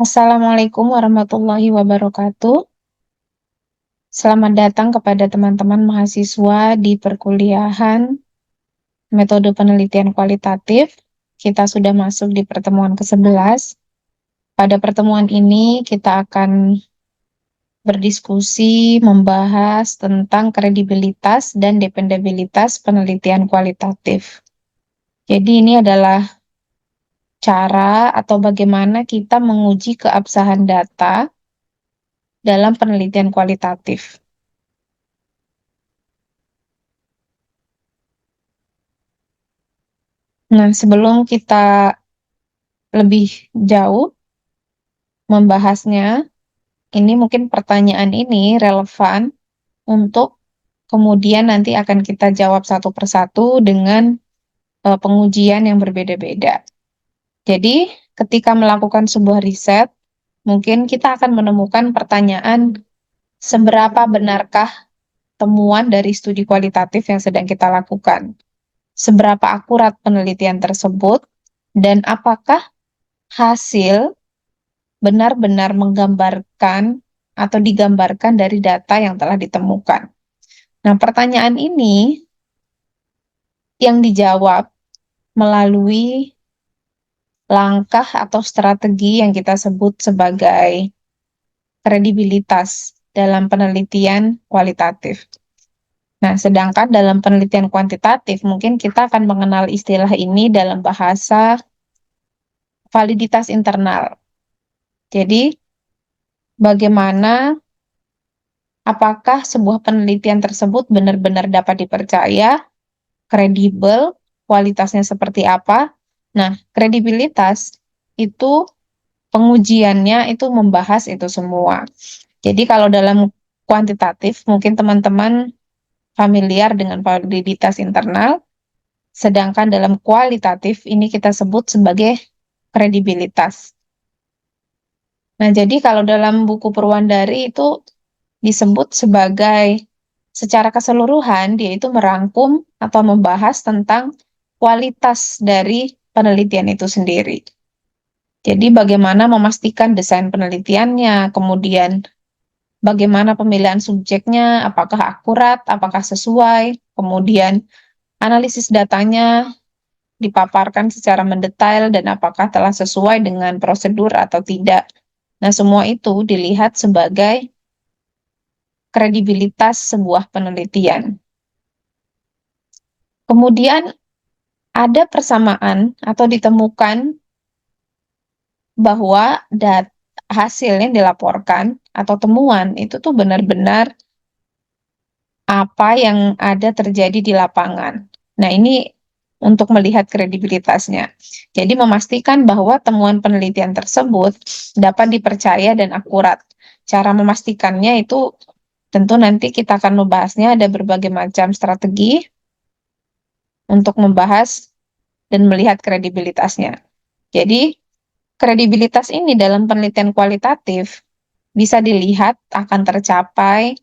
Assalamualaikum warahmatullahi wabarakatuh. Selamat datang kepada teman-teman mahasiswa di perkuliahan Metode Penelitian Kualitatif. Kita sudah masuk di pertemuan ke-11. Pada pertemuan ini kita akan berdiskusi membahas tentang kredibilitas dan dependabilitas penelitian kualitatif. Jadi ini adalah cara atau bagaimana kita menguji keabsahan data dalam penelitian kualitatif. Nah, sebelum kita lebih jauh membahasnya, ini mungkin pertanyaan ini relevan untuk kemudian nanti akan kita jawab satu persatu dengan pengujian yang berbeda-beda. Jadi, ketika melakukan sebuah riset, mungkin kita akan menemukan pertanyaan, seberapa benarkah temuan dari studi kualitatif yang sedang kita lakukan? Seberapa akurat penelitian tersebut? Dan apakah hasil benar-benar menggambarkan atau digambarkan dari data yang telah ditemukan? Nah, pertanyaan ini yang dijawab melalui langkah atau strategi yang kita sebut sebagai kredibilitas dalam penelitian kualitatif. Nah, sedangkan dalam penelitian kuantitatif, mungkin kita akan mengenal istilah ini dalam bahasa validitas internal. Jadi, bagaimana apakah sebuah penelitian tersebut benar-benar dapat dipercaya, kredibel, kualitasnya seperti apa? Nah, kredibilitas itu pengujiannya itu membahas itu semua. Jadi kalau dalam kuantitatif, mungkin teman-teman familiar dengan validitas internal, sedangkan dalam kualitatif ini kita sebut sebagai kredibilitas. Nah, jadi kalau dalam buku Purwandari itu disebut sebagai secara keseluruhan dia itu merangkum atau membahas tentang kualitas dari penelitian itu sendiri. Jadi bagaimana memastikan desain penelitiannya, kemudian bagaimana pemilihan subjeknya, apakah akurat, apakah sesuai, kemudian analisis datanya dipaparkan secara mendetail dan apakah telah sesuai dengan prosedur atau tidak. Nah, semua itu dilihat sebagai kredibilitas sebuah penelitian. Kemudian ada persamaan atau ditemukan bahwa hasil yang dilaporkan atau temuan itu tuh benar-benar apa yang ada terjadi di lapangan. Nah, ini untuk melihat kredibilitasnya. Jadi memastikan bahwa temuan penelitian tersebut dapat dipercaya dan akurat. Cara memastikannya itu tentu nanti kita akan membahasnya, ada berbagai macam strategi untuk membahas dan melihat kredibilitasnya. Jadi, kredibilitas ini dalam penelitian kualitatif bisa dilihat akan tercapai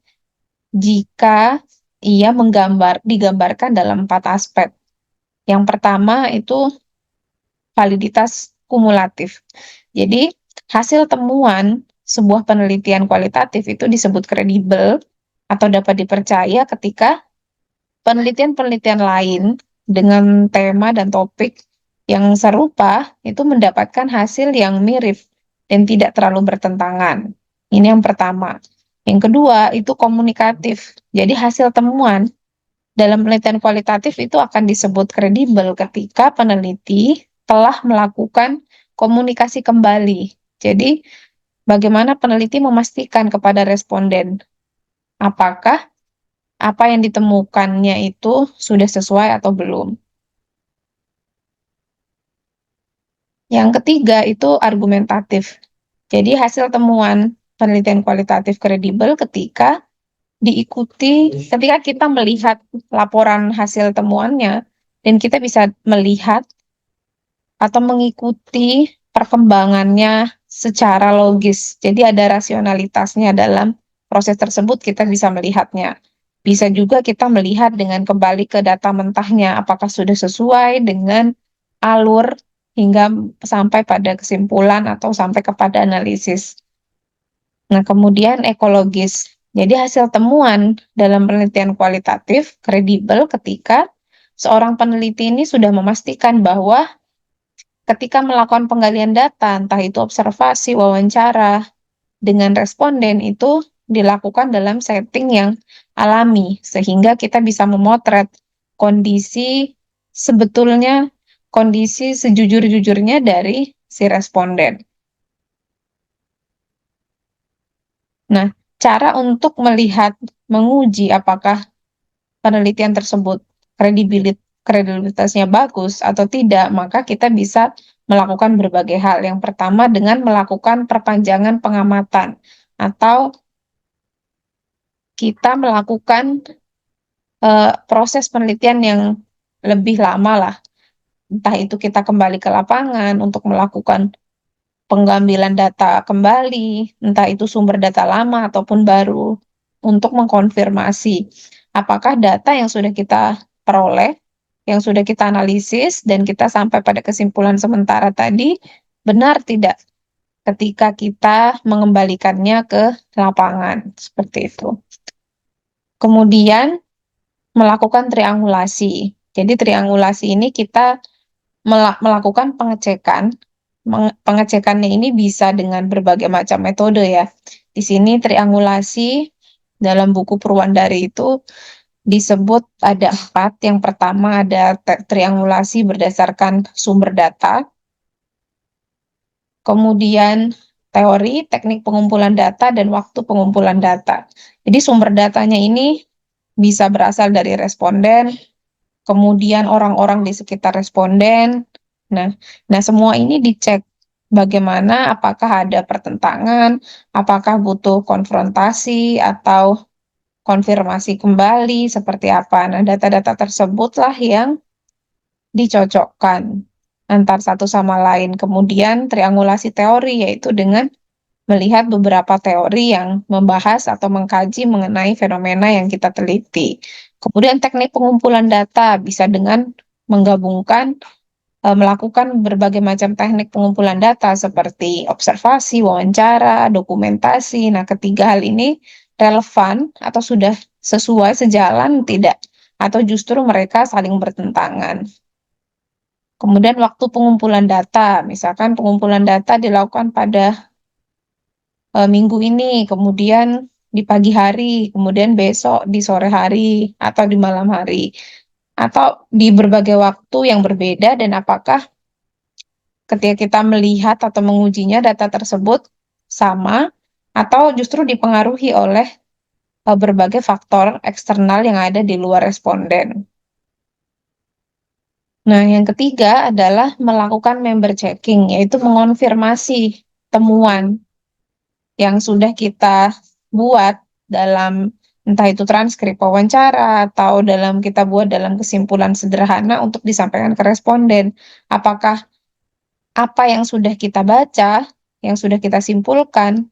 jika ia digambarkan dalam 4 aspek. Yang pertama itu validitas kumulatif. Jadi, hasil temuan sebuah penelitian kualitatif itu disebut kredibel atau dapat dipercaya ketika penelitian-penelitian lain dengan tema dan topik yang serupa itu mendapatkan hasil yang mirip dan tidak terlalu bertentangan. Ini yang pertama. Yang kedua, itu komunikatif. Jadi hasil temuan dalam penelitian kualitatif itu akan disebut kredibel ketika peneliti telah melakukan komunikasi kembali. Jadi, bagaimana peneliti memastikan kepada responden apakah apa yang ditemukannya itu sudah sesuai atau belum. Yang ketiga itu argumentatif. Jadi hasil temuan penelitian kualitatif kredibel ketika ketika kita melihat laporan hasil temuannya dan kita bisa melihat atau mengikuti perkembangannya secara logis. Jadi ada rasionalitasnya dalam proses tersebut, kita bisa melihatnya. Bisa juga kita melihat dengan kembali ke data mentahnya, apakah sudah sesuai dengan alur hingga sampai pada kesimpulan atau sampai kepada analisis. Nah, kemudian ekologis. Jadi hasil temuan dalam penelitian kualitatif kredibel ketika seorang peneliti ini sudah memastikan bahwa ketika melakukan penggalian data, entah itu observasi, wawancara, dengan responden itu dilakukan dalam setting yang alami, sehingga kita bisa memotret kondisi sebetulnya, kondisi sejujur-jujurnya dari si responden. Nah, cara untuk melihat, menguji apakah penelitian tersebut kredibilitasnya bagus atau tidak, maka kita bisa melakukan berbagai hal. Yang pertama dengan melakukan perpanjangan pengamatan atau kita melakukan proses penelitian yang lebih lama lah. Entah itu kita kembali ke lapangan untuk melakukan pengambilan data kembali, entah itu sumber data lama ataupun baru, untuk mengkonfirmasi apakah data yang sudah kita peroleh, yang sudah kita analisis, dan kita sampai pada kesimpulan sementara tadi, benar tidak ketika kita mengembalikannya ke lapangan, seperti itu. Kemudian, melakukan triangulasi. Jadi triangulasi ini kita melakukan pengecekan. Pengecekannya ini bisa dengan berbagai macam metode ya. Di sini triangulasi dalam buku Purwandari itu disebut ada 4. Yang pertama ada triangulasi berdasarkan sumber data. Kemudian teori, teknik pengumpulan data, dan waktu pengumpulan data. Jadi sumber datanya ini bisa berasal dari responden, kemudian orang-orang di sekitar responden. Nah, semua ini dicek bagaimana, apakah ada pertentangan, apakah butuh konfrontasi atau konfirmasi kembali seperti apa. Nah, data-data tersebutlah yang dicocokkan antar satu sama lain. Kemudian triangulasi teori yaitu dengan melihat beberapa teori yang membahas atau mengkaji mengenai fenomena yang kita teliti. Kemudian teknik pengumpulan data bisa dengan menggabungkan, melakukan berbagai macam teknik pengumpulan data seperti observasi, wawancara, dokumentasi. Nah, ketiga hal ini relevan atau sudah sesuai, sejalan, tidak, atau justru mereka saling bertentangan. Kemudian waktu pengumpulan data, misalkan pengumpulan data dilakukan pada minggu ini, kemudian di pagi hari, kemudian besok di sore hari, atau di malam hari, atau di berbagai waktu yang berbeda, dan apakah ketika kita melihat atau mengujinya data tersebut sama, atau justru dipengaruhi oleh berbagai faktor eksternal yang ada di luar responden. Nah, yang ketiga adalah melakukan member checking, yaitu mengonfirmasi temuan yang sudah kita buat dalam entah itu transkrip wawancara atau kita buat dalam kesimpulan sederhana untuk disampaikan ke responden. Apakah apa yang sudah kita baca, yang sudah kita simpulkan,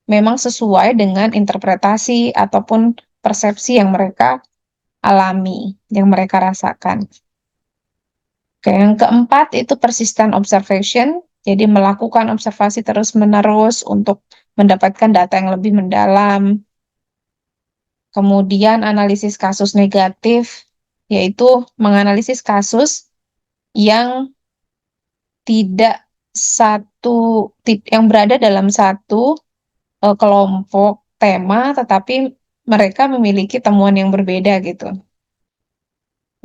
memang sesuai dengan interpretasi ataupun persepsi yang mereka alami, yang mereka rasakan. Oke, yang keempat itu persistent observation, jadi melakukan observasi terus-menerus untuk mendapatkan data yang lebih mendalam. Kemudian analisis kasus negatif, yaitu menganalisis kasus yang tidak yang berada dalam satu kelompok tema, tetapi mereka memiliki temuan yang berbeda gitu.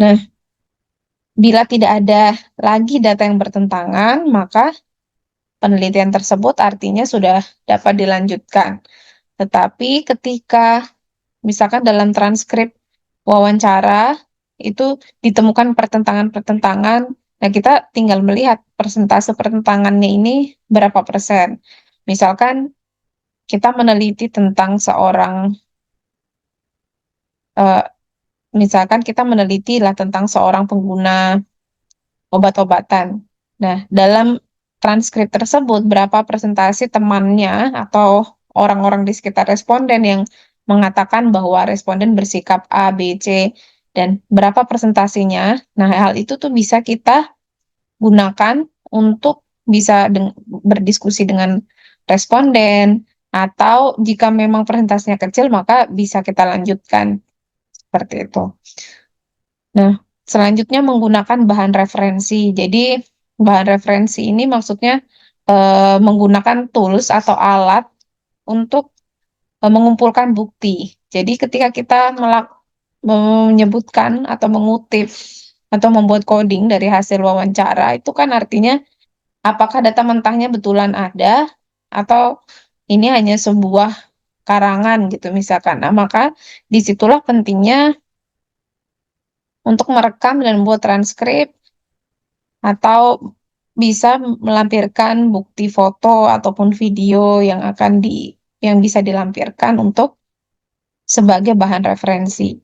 Nah, bila tidak ada lagi data yang bertentangan, maka penelitian tersebut artinya sudah dapat dilanjutkan. Tetapi ketika misalkan dalam transkrip wawancara itu ditemukan pertentangan-pertentangan, nah kita tinggal melihat persentase pertentangannya ini berapa persen. Misalkan kita meneliti tentang eh, misalkan kita meneliti lah tentang seorang pengguna obat-obatan. Nah, dalam transkrip tersebut berapa persentase temannya atau orang-orang di sekitar responden yang mengatakan bahwa responden bersikap A, B, C, dan berapa persentasenya. Nah, hal itu tuh bisa kita gunakan untuk bisa berdiskusi dengan responden, atau jika memang presentasinya kecil maka bisa kita lanjutkan, seperti itu. Nah, selanjutnya menggunakan bahan referensi. Jadi, bahan referensi ini maksudnya menggunakan tools atau alat untuk mengumpulkan bukti. Jadi, ketika kita menyebutkan atau mengutip atau membuat coding dari hasil wawancara, itu kan artinya apakah data mentahnya betulan ada atau ini hanya sebuah karangan gitu misalkan. Nah, maka disitulah pentingnya untuk merekam dan membuat transkrip atau bisa melampirkan bukti foto ataupun video yang bisa dilampirkan untuk sebagai bahan referensi.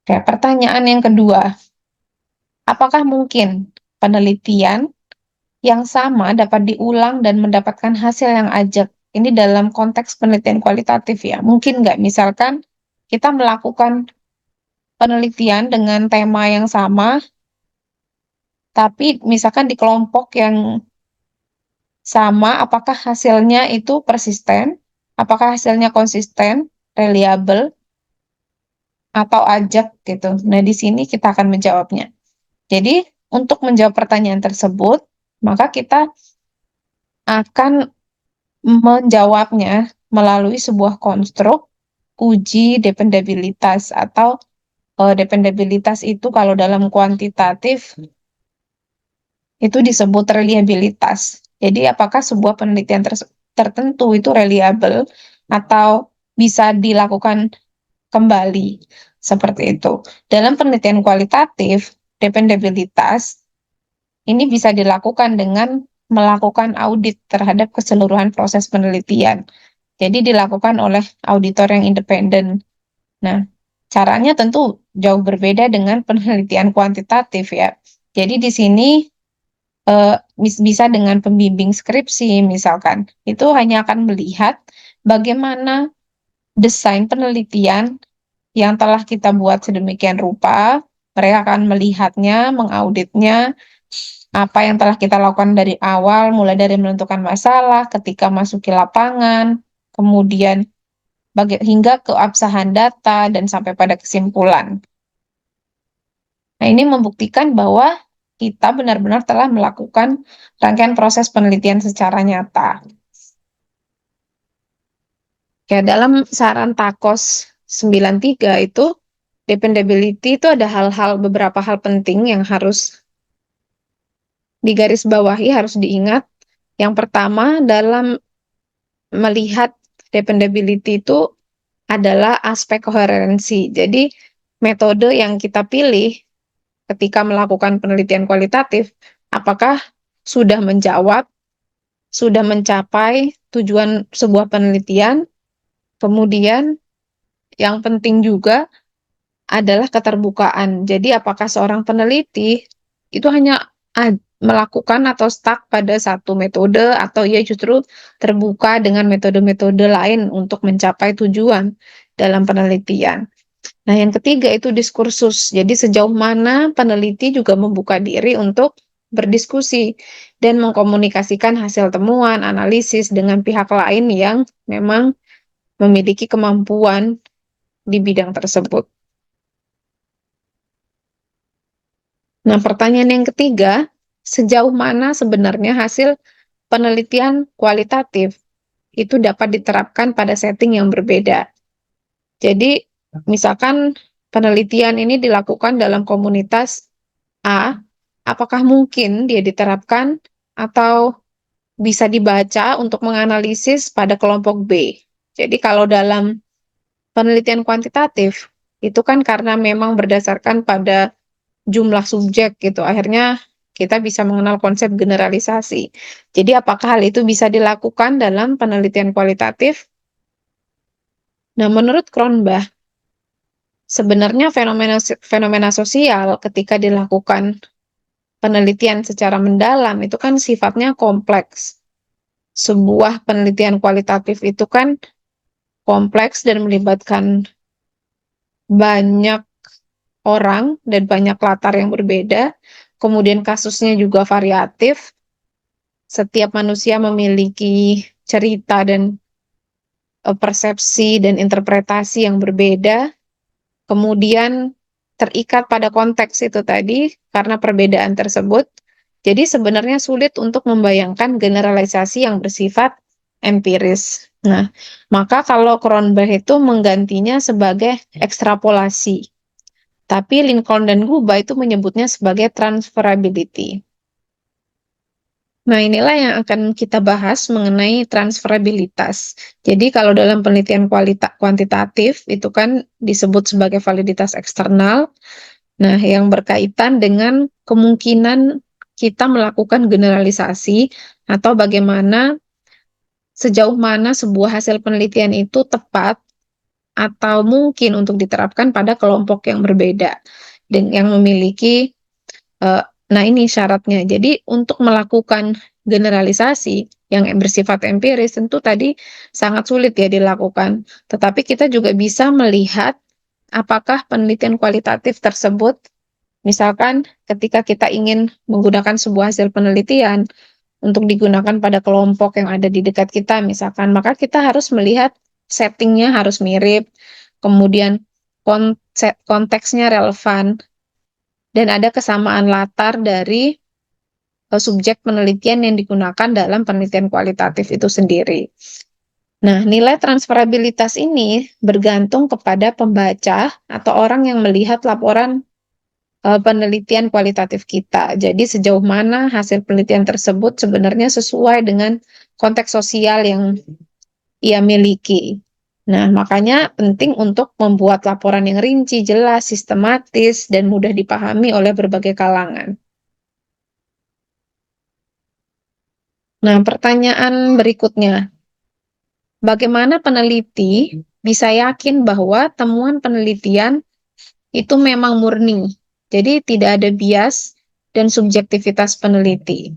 Oke, pertanyaan yang kedua, apakah mungkin penelitian yang sama dapat diulang dan mendapatkan hasil yang ajak? Ini dalam konteks penelitian kualitatif ya. Mungkin nggak? Misalkan kita melakukan penelitian dengan tema yang sama, tapi misalkan di kelompok yang sama, apakah hasilnya itu persisten, apakah hasilnya konsisten, reliable, atau ajak gitu. Nah, di sini kita akan menjawabnya. Jadi, untuk menjawab pertanyaan tersebut, maka kita akan menjawabnya melalui sebuah konstruk uji dependabilitas atau dependabilitas itu kalau dalam kuantitatif itu disebut reliabilitas. Jadi apakah sebuah penelitian tertentu itu reliable atau bisa dilakukan kembali seperti itu. Dalam penelitian kualitatif, dependabilitas ini bisa dilakukan dengan melakukan audit terhadap keseluruhan proses penelitian. Jadi dilakukan oleh auditor yang independen. Nah, caranya tentu jauh berbeda dengan penelitian kuantitatif ya. Jadi di sini bisa dengan pembimbing skripsi misalkan, itu hanya akan melihat bagaimana desain penelitian yang telah kita buat sedemikian rupa, mereka akan melihatnya, mengauditnya, apa yang telah kita lakukan dari awal, mulai dari menentukan masalah, ketika masuk ke lapangan, kemudian hingga keabsahan data, dan sampai pada kesimpulan. Nah, ini membuktikan bahwa kita benar-benar telah melakukan rangkaian proses penelitian secara nyata. Ya, dalam saran TAKOS 93 itu, dependability itu ada beberapa hal penting yang harus digarisbawahi, harus diingat. Yang pertama, dalam melihat dependability itu adalah aspek koherensi. Jadi, metode yang kita pilih ketika melakukan penelitian kualitatif, apakah sudah menjawab, sudah mencapai tujuan sebuah penelitian, kemudian yang penting juga adalah keterbukaan. Jadi apakah seorang peneliti itu hanya melakukan atau stuck pada satu metode, atau ia justru terbuka dengan metode-metode lain untuk mencapai tujuan dalam penelitian. Nah, yang ketiga itu diskursus. Jadi sejauh mana peneliti juga membuka diri untuk berdiskusi dan mengkomunikasikan hasil temuan, analisis dengan pihak lain yang memang memiliki kemampuan di bidang tersebut. Nah, pertanyaan yang ketiga, sejauh mana sebenarnya hasil penelitian kualitatif itu dapat diterapkan pada setting yang berbeda. Jadi, misalkan penelitian ini dilakukan dalam komunitas A, apakah mungkin dia diterapkan atau bisa dibaca untuk menganalisis pada kelompok B. Jadi kalau dalam penelitian kuantitatif, itu kan karena memang berdasarkan pada jumlah subjek gitu, akhirnya kita bisa mengenal konsep generalisasi. Jadi apakah hal itu bisa dilakukan dalam penelitian kualitatif? Nah, menurut Cronbach, sebenarnya fenomena sosial ketika dilakukan penelitian secara mendalam itu kan sifatnya kompleks. Sebuah penelitian kualitatif itu kan kompleks dan melibatkan banyak orang dan banyak latar yang berbeda. kemudian kasusnya juga variatif. Setiap manusia memiliki cerita dan persepsi dan interpretasi yang berbeda, kemudian terikat pada konteks itu tadi karena perbedaan tersebut. Jadi sebenarnya sulit untuk membayangkan generalisasi yang bersifat empiris. Nah, maka kalau Cronbach itu menggantinya sebagai ekstrapolasi. Tapi Lincoln dan Guba itu menyebutnya sebagai transferability. Nah, inilah yang akan kita bahas mengenai transferabilitas. Jadi, kalau dalam penelitian kuantitatif, itu kan disebut sebagai validitas eksternal. Nah, yang berkaitan dengan kemungkinan kita melakukan generalisasi atau bagaimana sejauh mana sebuah hasil penelitian itu tepat atau mungkin untuk diterapkan pada kelompok yang berbeda dan yang memiliki nah ini syaratnya. Jadi untuk melakukan generalisasi yang bersifat empiris tentu tadi sangat sulit ya dilakukan. Tetapi kita juga bisa melihat apakah penelitian kualitatif tersebut, misalkan ketika kita ingin menggunakan sebuah hasil penelitian untuk digunakan pada kelompok yang ada di dekat kita misalkan, maka kita harus melihat settingnya harus mirip, kemudian konteksnya relevan, dan ada kesamaan latar dari subjek penelitian yang digunakan dalam penelitian kualitatif itu sendiri. Nah, nilai transferabilitas ini bergantung kepada pembaca atau orang yang melihat laporan penelitian kualitatif kita. Jadi sejauh mana hasil penelitian tersebut sebenarnya sesuai dengan konteks sosial yang ia miliki. Nah, makanya penting untuk membuat laporan yang rinci, jelas, sistematis, dan mudah dipahami oleh berbagai kalangan. Nah, pertanyaan berikutnya, bagaimana peneliti bisa yakin bahwa temuan penelitian itu memang murni? Jadi tidak ada bias dan subjektivitas peneliti.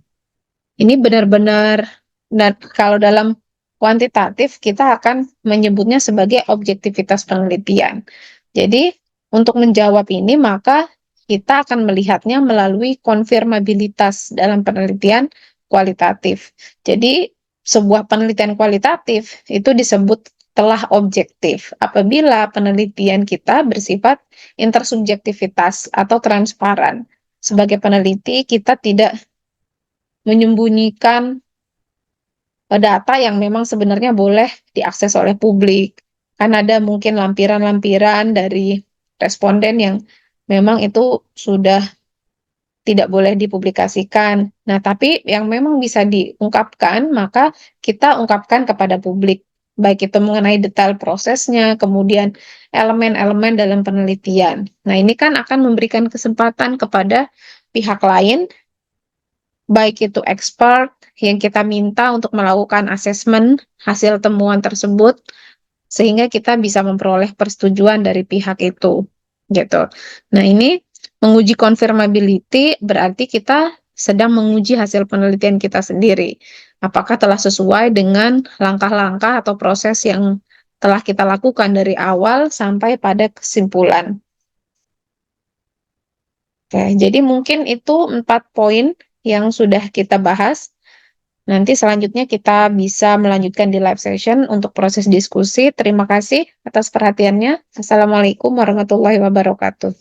Ini benar-benar, dan kalau dalam kuantitatif kita akan menyebutnya sebagai objektivitas penelitian. Jadi untuk menjawab ini maka kita akan melihatnya melalui konfirmabilitas dalam penelitian kualitatif. Jadi sebuah penelitian kualitatif itu disebut telah objektif apabila penelitian kita bersifat intersubjektivitas atau transparan. Sebagai peneliti kita tidak menyembunyikan data yang memang sebenarnya boleh diakses oleh publik. Kan ada mungkin lampiran-lampiran dari responden yang memang itu sudah tidak boleh dipublikasikan. Nah, tapi yang memang bisa diungkapkan, maka kita ungkapkan kepada publik. Baik itu mengenai detail prosesnya, kemudian elemen-elemen dalam penelitian. Nah, ini kan akan memberikan kesempatan kepada pihak lain, baik itu expert yang kita minta untuk melakukan asesmen hasil temuan tersebut, sehingga kita bisa memperoleh persetujuan dari pihak itu, gitu. Nah, ini menguji confirmability berarti kita sedang menguji hasil penelitian kita sendiri. Apakah telah sesuai dengan langkah-langkah atau proses yang telah kita lakukan dari awal sampai pada kesimpulan. Oke, jadi mungkin itu 4 poin yang sudah kita bahas. Nanti selanjutnya kita bisa melanjutkan di live session untuk proses diskusi. Terima kasih atas perhatiannya. Assalamualaikum warahmatullahi wabarakatuh.